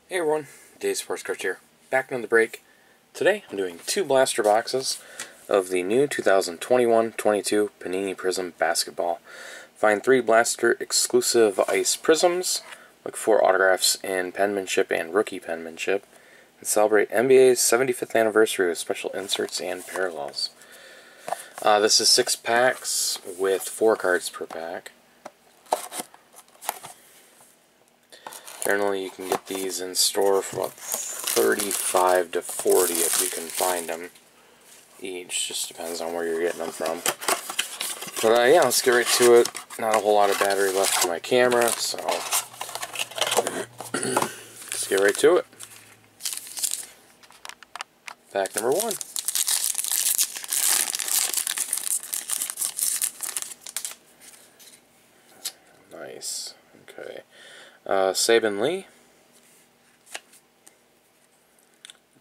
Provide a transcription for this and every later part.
Hey everyone, Dave Sports Cards here, back on the break. Today I'm doing two blaster boxes of the new 2021-22 Panini Prizm Basketball. Find 3 blaster exclusive ice prisms, look for autographs in penmanship and rookie penmanship, and celebrate NBA's 75th anniversary with special inserts and parallels. This is 6 packs with 4 cards per pack. Generally, you can get these in store for about 35 to 40 if you can find them each. Just depends on where you're getting them from. But yeah, let's get right to it. Not a whole lot of battery left in my camera, so let's get right to it. Pack number 1. Nice. Okay. Saban Lee,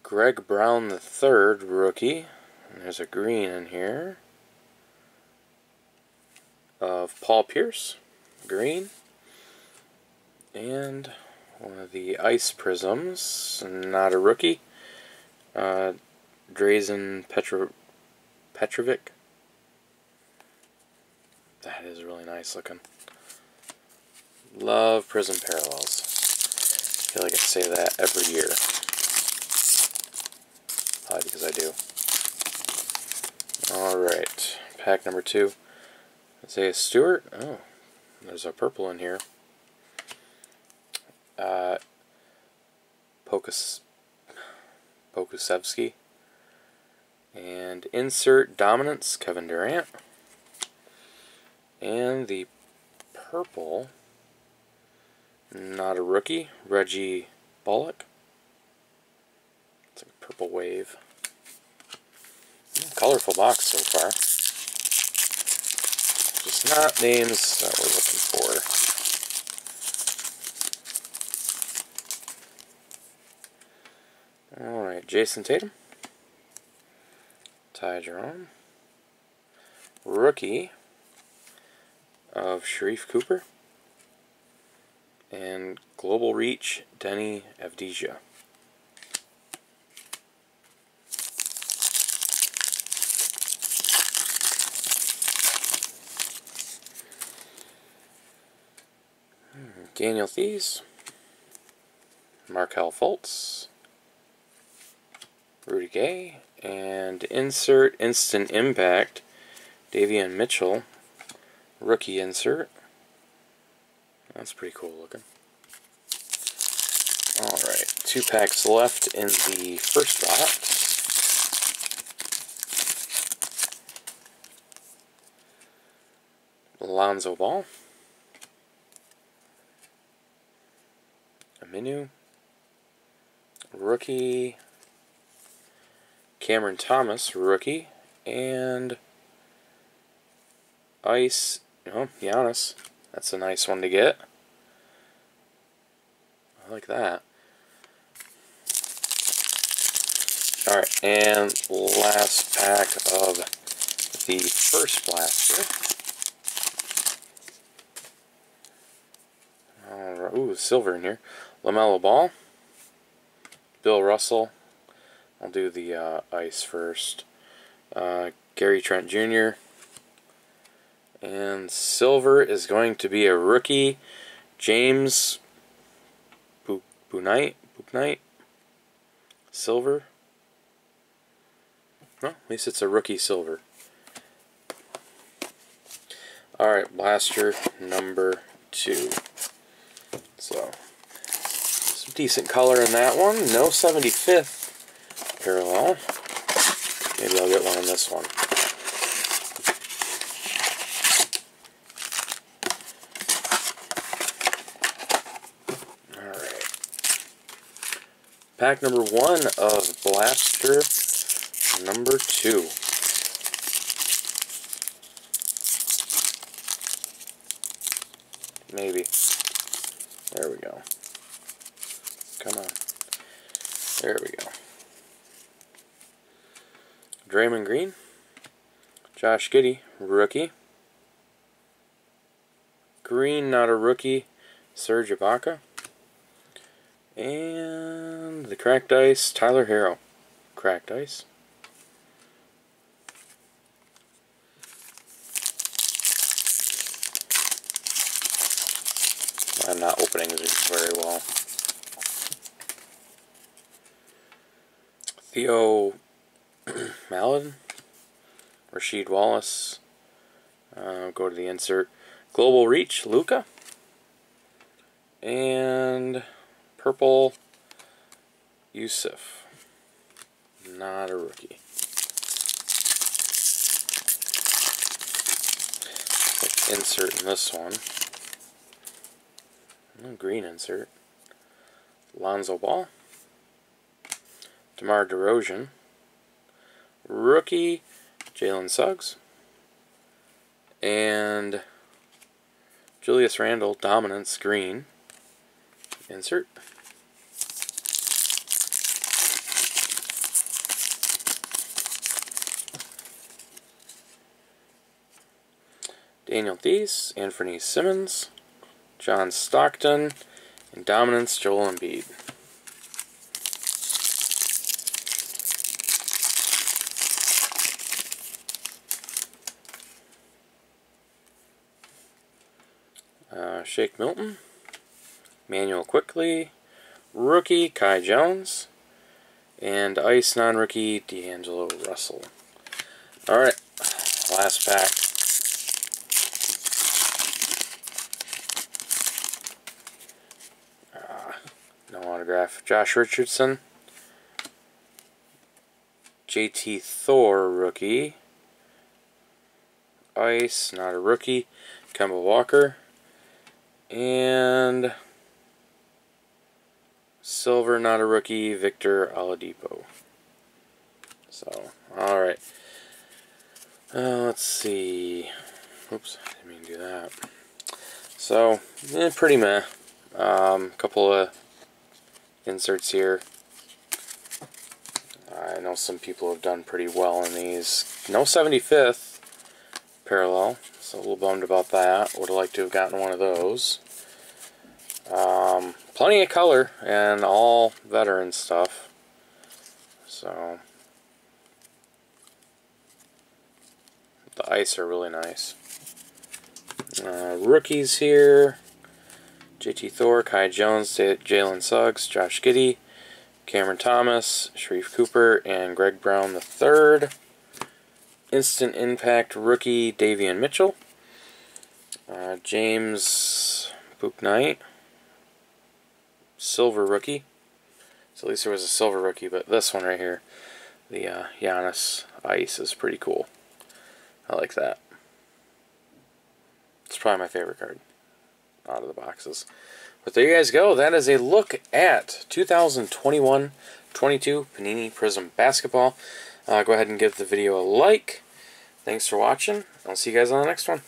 Greg Brown III, rookie, and there's a green in here, of Paul Pierce, green, and one of the ice prisms, not a rookie, Drazen Petrovic. That is really nice looking. Love Prizm parallels. I feel like I say that every year. Probably because I do. Alright, pack number 2. Isaiah Stewart. Oh, there's a purple in here. Pokusevsky. And insert dominance, Kevin Durant. And the purple, not a rookie, Reggie Bullock. It's like a purple wave. Colorful box so far. Just not names that we're looking for. Alright, Jason Tatum. Ty Jerome. Rookie of Sharif Cooper. And Global Reach, Denny Avdija. Daniel Thies, Markelle Fultz, Rudy Gay, and insert Instant Impact, Davion Mitchell, rookie insert. That's pretty cool looking. Alright, 2 packs left in the first box. Lonzo Ball, Aminu, rookie, Cameron Thomas, rookie, and ice, Giannis. That's a nice one to get. I like that. Alright, and last pack of the first blaster. Alright, ooh, silver in here. LaMelo Ball, Bill Russell. I'll do the ice first. Gary Trent Jr. And silver is going to be a rookie, James Bouknight. Silver. Well, at least it's a rookie silver. Alright, blaster number 2. So, some decent color in that one. No 75th parallel. Maybe I'll get one in this one. Pack number 1 of blaster number 2. Maybe. There we go. Come on. There we go. Draymond Green. Josh Giddey, rookie. Green, not a rookie, Serge Ibaka. And the cracked ice, Tyler Hero. Cracked ice. I'm not opening these very well. Theo Malin, Rasheed Wallace. Go to the insert. Global Reach, Luka. And purple, Yusuf. Not a rookie. Let's insert in this one. Green insert. Lonzo Ball. DeMar DeRozan. Rookie, Jalen Suggs. And Julius Randle, Dominance, green. Insert. Daniel Theis, Anthony Simmons, John Stockton, and Dominance, Joel Embiid. Shake Milton, Manuel Quickley, rookie Kai Jones, and ice non-rookie D'Angelo Russell. Alright, last pack. No autograph. Josh Richardson, JT Thor, rookie, ice, not a rookie, Kemba Walker, and silver, not a rookie, Victor Oladipo. So, alright. Let's see. Oops, I didn't mean to do that. So, pretty meh. Couple of inserts here. I know some people have done pretty well in these. No 75th parallel, so a little bummed about that. Would have liked to have gotten one of those. Plenty of color and all veteran stuff. So the ice are really nice. Rookies here: JT Thor, Kai Jones, Jalen Suggs, Josh Giddey, Cameron Thomas, Sharif Cooper, and Greg Brown III. Instant Impact rookie Davion Mitchell, James Bouknight, silver rookie. So at least there was a silver rookie, but this one right here, the Giannis ice, is pretty cool. I like that. It's probably my favorite card out of the boxes. But there you guys go. That is a look at 2021-22 Panini Prizm Basketball. Go ahead and give the video a like. Thanks for watching. I'll see you guys on the next one.